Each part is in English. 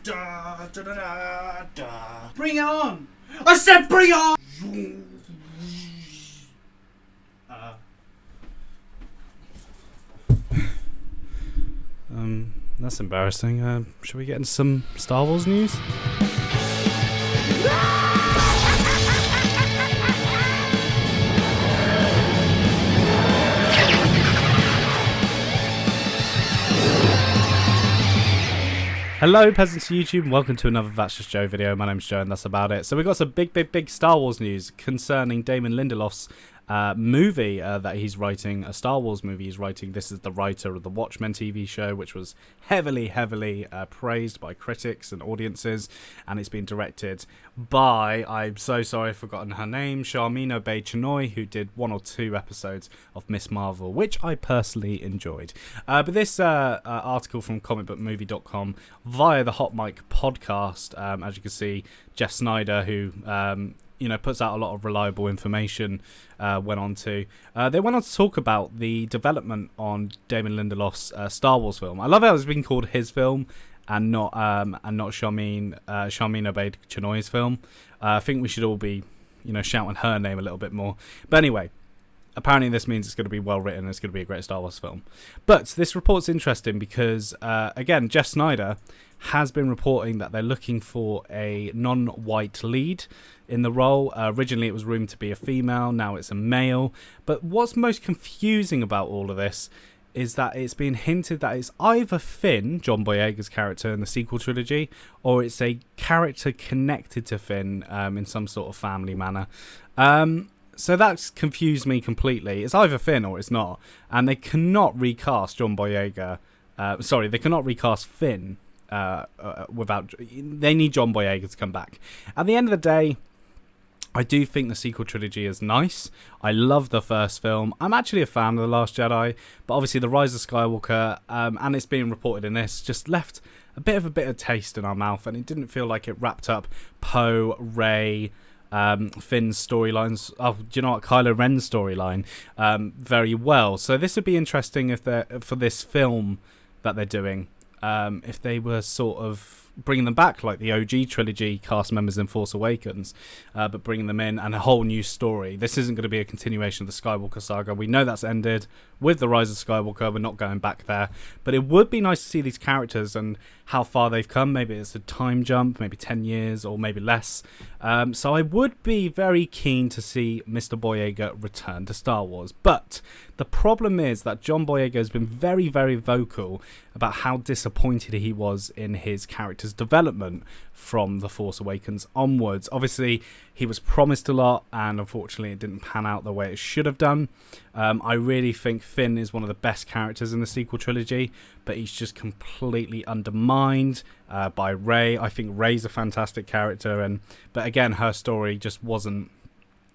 Da, da, da, da, da. Bring it on! I said bring it on! That's embarrassing. Should we get into some Star Wars news? Hello peasants of YouTube and welcome to another That's Just Joe video. My name's Joe and that's about it. So we've got some big Star Wars news concerning Damon Lindelof's movie that he's writing, a Star Wars movie he's writing. This is the writer of the Watchmen TV show, which was heavily praised by critics and audiences, and it's been directed by, I'm so sorry I've forgotten her name, Sharmeen Obaid-Chinoy, who did 1 or 2 episodes of Miss Marvel, which I personally enjoyed. But this article from comicbookmovie.com via the Hot Mic podcast, as you can see, Jeff Snyder, who puts out a lot of reliable information, went on to talk about the development on Damon Lindelof's Star Wars film. I love how it's been called his film and not Sharmeen Obaid-Chinoy's film. I think we should all be shouting her name a little bit more. But anyway, apparently this means it's going to be well written and it's going to be a great Star Wars film. But this report's interesting because again, Jeff Snyder has been reporting that they're looking for a non-white lead in the role. Originally it was rumored to be a female, now it's a male. But what's most confusing about all of this is that it's been hinted that it's either Finn, John Boyega's character in the sequel trilogy, or it's a character connected to Finn in some sort of family manner. So that's confused me completely. It's either Finn or it's not. And they cannot recast John Boyega. They cannot recast Finn without. They need John Boyega to come back. At the end of the day, I do think the sequel trilogy is nice. I love the first film. I'm actually a fan of The Last Jedi, but obviously The Rise of Skywalker, and it's being reported in this, just left a bit of a bitter taste in our mouth, and it didn't feel like it wrapped up Poe, Rey, Finn's storylines. Oh, do you know what? Kylo Ren's storyline very well. So this would be interesting if they're for this film that they're doing. If they were sort of bringing them back like the OG trilogy cast members in Force Awakens, but bringing them in and a whole new story. This isn't going to be a continuation of the Skywalker saga. We know that's ended with The Rise of Skywalker. We're not going back there. But it would be nice to see these characters and how far they've come. Maybe it's a time jump, maybe 10 years or maybe less. So I would be very keen to see Mr. Boyega return to Star Wars. But the problem is that John Boyega has been very vocal about how disappointed he was in his character's development from The Force Awakens onwards. Obviously, he was promised a lot, and unfortunately it didn't pan out the way it should have done. I really think Finn is one of the best characters in the sequel trilogy, but he's just completely undermined by Rey. I think Rey's a fantastic character, but again, her story just wasn't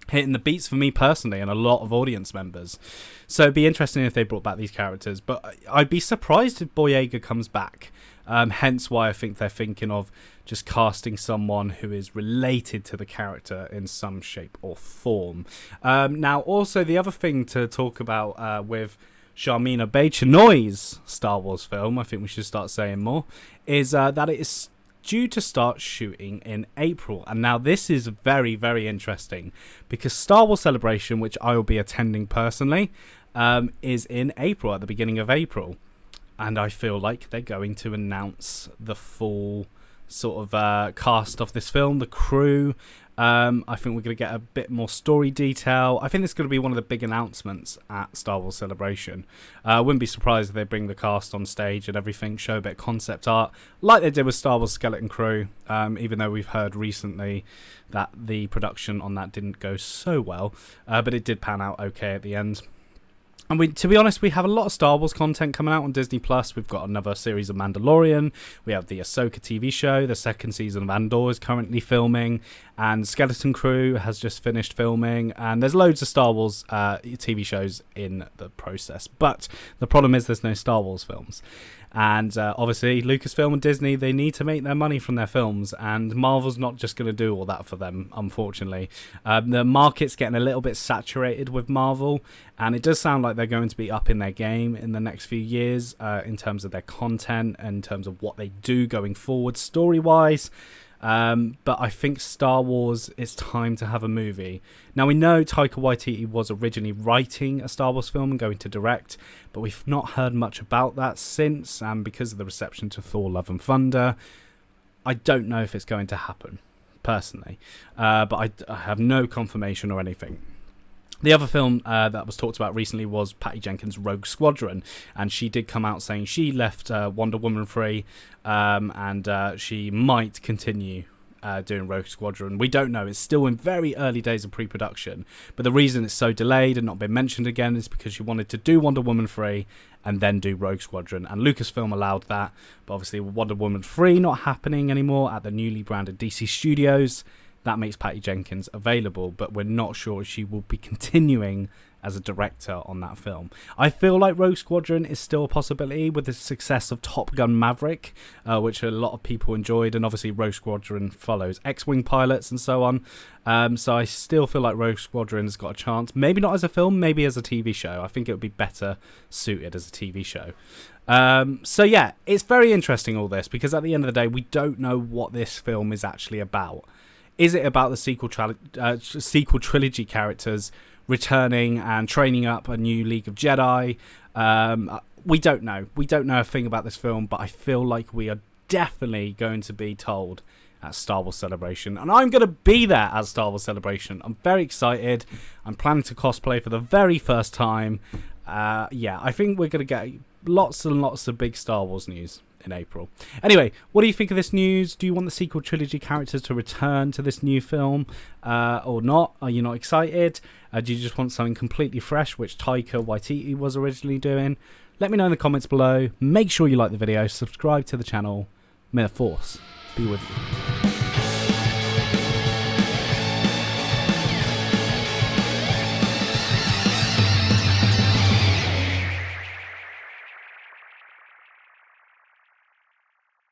hitting the beats for me personally and a lot of audience members. So it'd be interesting if they brought back these characters, but I'd be surprised if Boyega comes back. Hence why I think they're thinking of just casting someone who is related to the character in some shape or form. Now, also the other thing to talk about with Sharmeen Obaid-Chinoy's Star Wars film, I think we should start saying more, is that it is due to start shooting in April. And now this is very interesting because Star Wars Celebration, which I will be attending personally, is in April, at the beginning of April. And I feel like they're going to announce the full sort of cast of this film, the crew. I think we're going to get a bit more story detail. I think this is going to be one of the big announcements at Star Wars Celebration. I wouldn't be surprised if they bring the cast on stage and everything, show a bit of concept art, like they did with Star Wars Skeleton Crew, even though we've heard recently that the production on that didn't go so well, but it did pan out okay at the end. And to be honest, we have a lot of Star Wars content coming out on Disney+. We've got another series of Mandalorian. We have the Ahsoka TV show. The second season of Andor is currently filming. And Skeleton Crew has just finished filming. And there's loads of Star Wars TV shows in the process. But the problem is there's no Star Wars films. And obviously, Lucasfilm and Disney, they need to make their money from their films, and Marvel's not just going to do all that for them, unfortunately. The market's getting a little bit saturated with Marvel, and it does sound like they're going to be up in their game in the next few years in terms of their content and in terms of what they do going forward story-wise. But I think Star Wars, it's time to have a movie. Now, we know Taika Waititi was originally writing a Star Wars film and going to direct, but we've not heard much about that since, and because of the reception to Thor Love and Thunder, I don't know if it's going to happen, personally. But I have no confirmation or anything. The other film that was talked about recently was Patty Jenkins' Rogue Squadron, and she did come out saying she left Wonder Woman free, and she might continue doing Rogue Squadron. We don't know. It's still in very early days of pre-production, but the reason it's so delayed and not been mentioned again is because she wanted to do Wonder Woman 3 and then do Rogue Squadron, and Lucasfilm allowed that, but obviously Wonder Woman 3 not happening anymore at the newly branded DC Studios. That makes Patty Jenkins available, but we're not sure if she will be continuing as a director on that film. I feel like Rogue Squadron is still a possibility with the success of Top Gun Maverick, which a lot of people enjoyed, and obviously Rogue Squadron follows X-Wing pilots and so on. So I still feel like Rogue Squadron has got a chance. Maybe not as a film, maybe as a TV show. I think it would be better suited as a TV show. So yeah, it's very interesting all this, because at the end of the day, we don't know what this film is actually about. Is it about the sequel trilogy characters returning and training up a new League of Jedi? We don't know. We don't know a thing about this film, but I feel like we are definitely going to be told at Star Wars Celebration, and I'm going to be there at Star Wars Celebration. I'm very excited. I'm planning to cosplay for the very first time. Yeah, I think we're going to get lots and lots of big Star Wars news in April. Anyway, what do you think of this news? Do you want the sequel trilogy characters to return to this new film or not? Are you not excited? Do you just want something completely fresh, which Taika Waititi was originally doing? Let me know in the comments below. Make sure you like the video, subscribe to the channel. May the Force be with you.